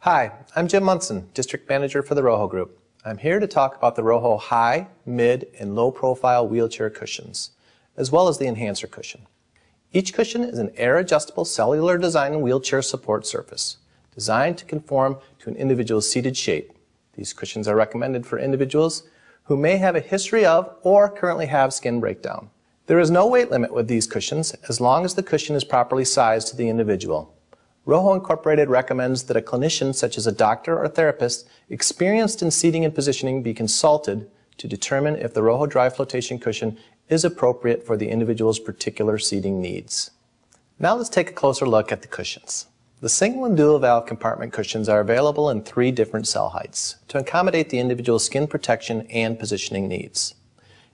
Hi, I'm Jim Munson, District Manager for the Roho Group. I'm here to talk about the Roho high, mid, and low profile wheelchair cushions, as well as the enhancer cushion. Each cushion is an air-adjustable cellular design wheelchair support surface, designed to conform to an individual's seated shape. These cushions are recommended for individuals who may have a history of or currently have skin breakdown. There is no weight limit with these cushions as long as the cushion is properly sized to the individual. Roho Incorporated recommends that a clinician such as a doctor or therapist experienced in seating and positioning be consulted to determine if the Roho dry flotation cushion is appropriate for the individual's particular seating needs. Now let's take a closer look at the cushions. The single and dual valve compartment cushions are available in 3 different cell heights to accommodate the individual's skin protection and positioning needs.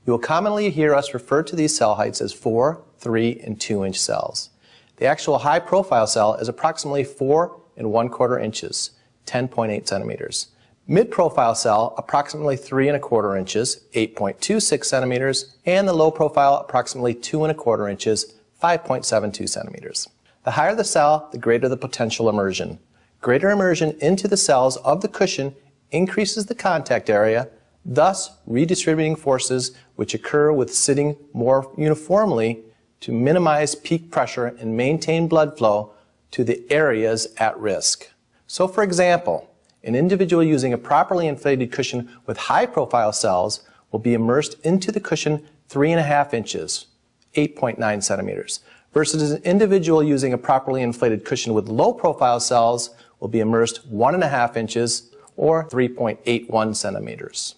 You will commonly hear us refer to these cell heights as 4, 3, and 2-inch cells. The actual high profile cell is approximately 4 1/4 inches, 10.8 centimeters. Mid profile cell approximately 3 1/4 inches, 8.26 centimeters, and the low profile approximately 2 1/4 inches, 5.72 centimeters. The higher the cell, the greater the potential immersion. Greater immersion into the cells of the cushion increases the contact area, thus redistributing forces which occur with sitting more uniformly to minimize peak pressure and maintain blood flow to the areas at risk. So for example, an individual using a properly inflated cushion with high profile cells will be immersed into the cushion 3 1/2 inches, 8.9 centimeters, versus an individual using a properly inflated cushion with low profile cells will be immersed 1 1/2 inches or 3.81 centimeters.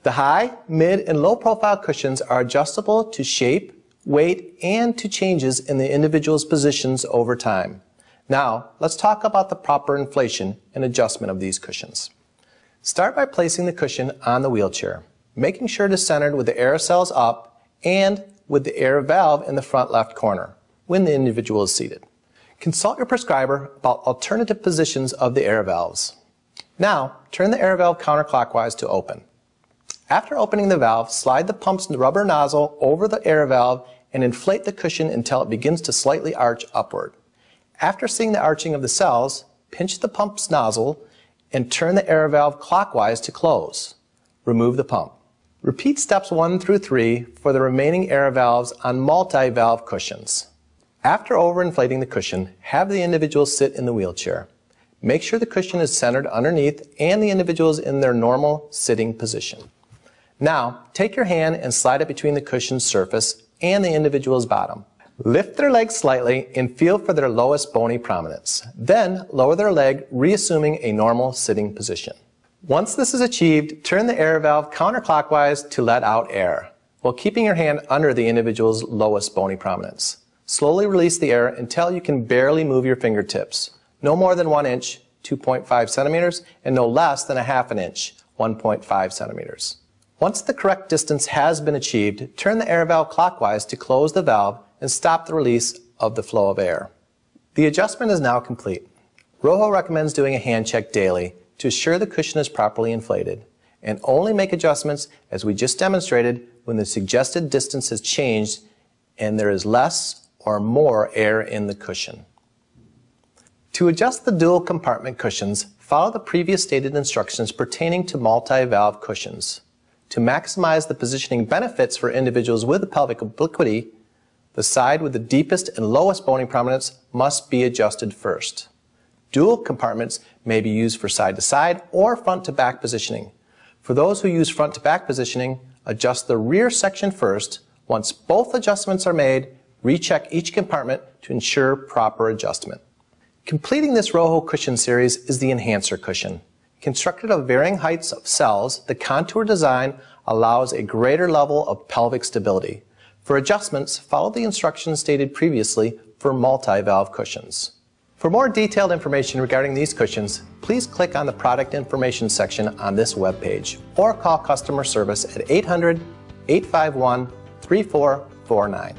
The high, mid, and low profile cushions are adjustable to shape, weight, and to changes in the individual's positions over time. Now, let's talk about the proper inflation and adjustment of these cushions. Start by placing the cushion on the wheelchair, making sure it is centered with the air cells up and with the air valve in the front left corner when the individual is seated. Consult your prescriber about alternative positions of the air valves. Now, turn the air valve counterclockwise to open. After opening the valve, slide the pump's rubber nozzle over the air valve and inflate the cushion until it begins to slightly arch upward. After seeing the arching of the cells, pinch the pump's nozzle and turn the air valve clockwise to close. Remove the pump. Repeat steps 1 through 3 for the remaining air valves on multi-valve cushions. After overinflating the cushion, have the individual sit in the wheelchair. Make sure the cushion is centered underneath and the individual is in their normal sitting position. Now, take your hand and slide it between the cushion's surface and the individual's bottom. Lift their legs slightly and feel for their lowest bony prominence. Then, lower their leg, reassuming a normal sitting position. Once this is achieved, turn the air valve counterclockwise to let out air, while keeping your hand under the individual's lowest bony prominence. Slowly release the air until you can barely move your fingertips, no more than 1 inch, 2.5 centimeters, and no less than 1/2 inch, 1.5 centimeters. Once the correct distance has been achieved, turn the air valve clockwise to close the valve and stop the release of the flow of air. The adjustment is now complete. Roho recommends doing a hand check daily to assure the cushion is properly inflated, and only make adjustments, as we just demonstrated, when the suggested distance has changed and there is less or more air in the cushion. To adjust the dual compartment cushions, follow the previous stated instructions pertaining to multi-valve cushions. To maximize the positioning benefits for individuals with pelvic obliquity, the side with the deepest and lowest bony prominence must be adjusted first. Dual compartments may be used for side-to-side or front-to-back positioning. For those who use front-to-back positioning, adjust the rear section first. Once both adjustments are made, recheck each compartment to ensure proper adjustment. Completing this Roho cushion series is the enhancer cushion. Constructed of varying heights of cells, the contour design allows a greater level of pelvic stability. For adjustments, follow the instructions stated previously for multi-valve cushions. For more detailed information regarding these cushions, please click on the product information section on this webpage or call customer service at 800-851-3449.